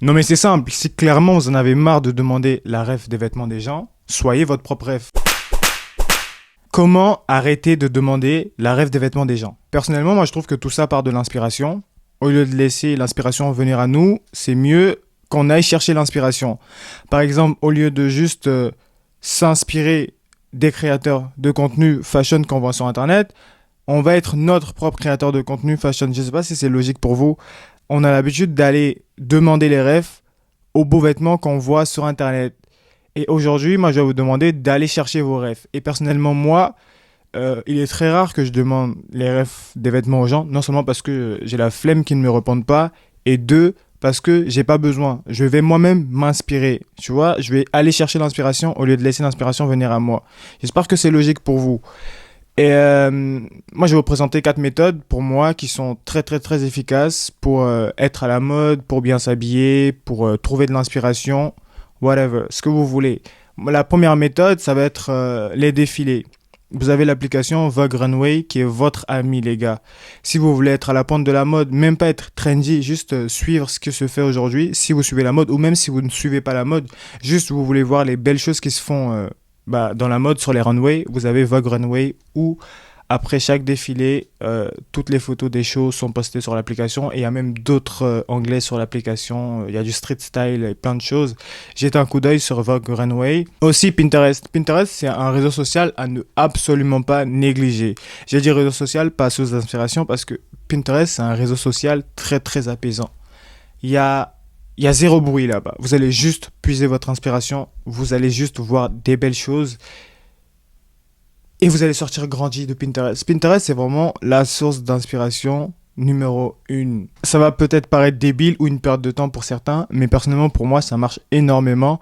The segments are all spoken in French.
Non mais c'est simple, si clairement vous en avez marre de demander la ref des vêtements des gens, soyez votre propre ref. Comment arrêter de demander la ref des vêtements des gens? Personnellement, moi je trouve que tout ça part de l'inspiration. Au lieu de laisser l'inspiration venir à nous, c'est mieux qu'on aille chercher l'inspiration. Par exemple, au lieu de juste s'inspirer des créateurs de contenu fashion qu'on voit sur internet, on va être notre propre créateur de contenu fashion. Je ne sais pas si c'est logique pour vous. On a l'habitude d'aller demander les refs aux beaux vêtements qu'on voit sur internet. Et aujourd'hui, moi, je vais vous demander d'aller chercher vos refs. Et personnellement, moi, il est très rare que je demande les refs des vêtements aux gens. Non seulement parce que j'ai la flemme qu'ils ne me répondent pas, et deux, parce que j'ai pas besoin. Je vais moi-même m'inspirer. Tu vois, je vais aller chercher l'inspiration au lieu de laisser l'inspiration venir à moi. J'espère que c'est logique pour vous. Et moi, je vais vous présenter 4 méthodes pour moi qui sont très très très efficaces pour être à la mode, pour bien s'habiller, pour trouver de l'inspiration, whatever, ce que vous voulez. La première méthode, ça va être les défilés. Vous avez l'application Vogue Runway qui est votre ami, les gars. Si vous voulez être à la pointe de la mode, même pas être trendy, juste suivre ce qui se fait aujourd'hui, si vous suivez la mode, ou même si vous ne suivez pas la mode, juste vous voulez voir les belles choses qui se font dans la mode sur les runways, vous avez Vogue Runway où après chaque défilé, toutes les photos des shows sont postées sur l'application et il y a même d'autres onglets sur l'application. Il y a du street style et plein de choses. Jette un coup d'œil sur Vogue Runway. Aussi Pinterest. Pinterest, c'est un réseau social à ne absolument pas négliger. J'ai dit réseau social, pas source d'inspiration, parce que Pinterest, c'est un réseau social très très apaisant. Il y a zéro bruit là-bas. Vous allez juste puiser votre inspiration. Vous allez juste voir des belles choses. Et vous allez sortir grandi de Pinterest. Pinterest, c'est vraiment la source d'inspiration numéro 1. Ça va peut-être paraître débile ou une perte de temps pour certains, mais personnellement, pour moi, ça marche énormément.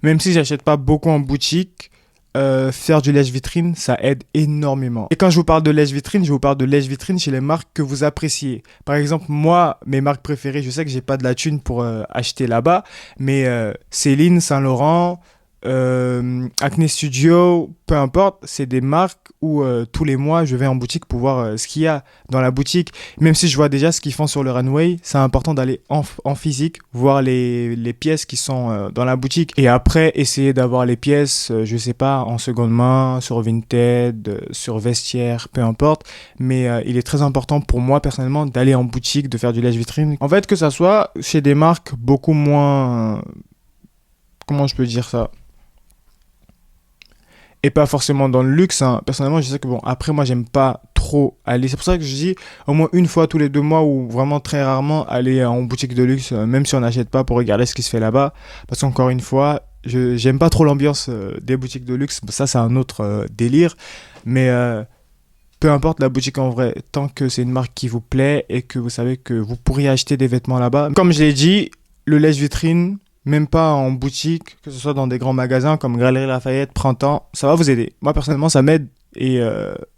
Même si j'achète pas beaucoup en boutique, faire du lèche-vitrine, ça aide énormément. Et quand je vous parle de lèche-vitrine, je vous parle de lèche-vitrine chez les marques que vous appréciez. Par exemple, moi, mes marques préférées, je sais que j'ai pas de la thune pour acheter là-bas, mais Céline, Saint-Laurent, Acne Studio, peu importe, c'est des marques où tous les mois je vais en boutique pour voir ce qu'il y a dans la boutique. Même si je vois déjà ce qu'ils font sur le runway, c'est important d'aller en physique, voir les pièces qui sont dans la boutique et après essayer d'avoir les pièces, je sais pas, en seconde main, sur Vinted, sur Vestiaire, peu importe. Mais il est très important pour moi personnellement d'aller en boutique, de faire du lèche-vitrine. En fait, que ça soit chez des marques beaucoup moins... comment je peux dire ça? Et pas forcément dans le luxe, hein. Personnellement, je sais que bon, après, moi, j'aime pas trop aller. C'est pour ça que je dis au moins une fois tous les 2 mois ou vraiment très rarement aller en boutique de luxe, même si on n'achète pas pour regarder ce qui se fait là-bas. Parce qu'encore une fois, j'aime pas trop l'ambiance des boutiques de luxe. Ça, c'est un autre délire. Mais peu importe la boutique en vrai, tant que c'est une marque qui vous plaît et que vous savez que vous pourriez acheter des vêtements là-bas. Comme je l'ai dit, le lèche-vitrine, même pas en boutique, que ce soit dans des grands magasins comme Galeries Lafayette, Printemps, ça va vous aider. Moi, personnellement, ça m'aide. Et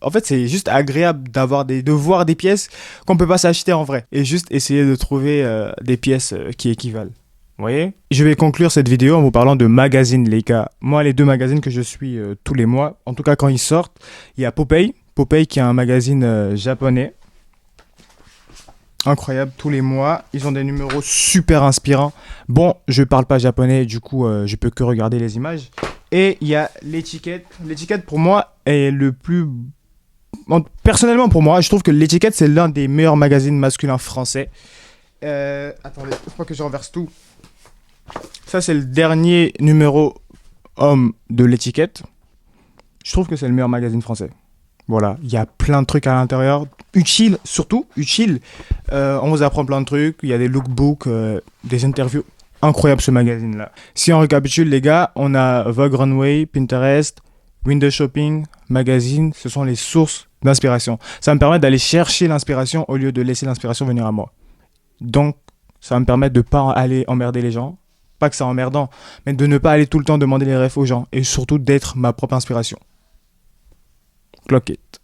en fait, c'est juste agréable de voir des pièces qu'on peut pas s'acheter en vrai. Et juste essayer de trouver des pièces qui équivalent. Vous voyez? Je vais conclure cette vidéo en vous parlant de magazines, les gars. Moi, les 2 magazines que je suis tous les mois, en tout cas quand ils sortent, il y a Popeye. Popeye qui est un magazine japonais. Incroyable, tous les mois, ils ont des numéros super inspirants. Bon, je parle pas japonais, du coup, je peux que regarder les images. Et il y a l'étiquette. L'étiquette, pour moi, est le plus... Personnellement, pour moi, je trouve que l'étiquette, c'est l'un des meilleurs magazines masculins français. Attendez, je crois que je renverse tout. Ça, c'est le dernier numéro homme de l'étiquette. Je trouve que c'est le meilleur magazine français. Voilà, il y a plein de trucs à l'intérieur, utiles, surtout utiles. On vous apprend plein de trucs, il y a des lookbooks, des interviews. Incroyable ce magazine-là. Si on récapitule les gars, on a Vogue Runway, Pinterest, Window Shopping, Magazine, ce sont les sources d'inspiration. Ça me permet d'aller chercher l'inspiration au lieu de laisser l'inspiration venir à moi. Donc, ça va me permettre de ne pas aller emmerder les gens. Pas que c'est emmerdant, mais de ne pas aller tout le temps demander les refs aux gens et surtout d'être ma propre inspiration. Clock it.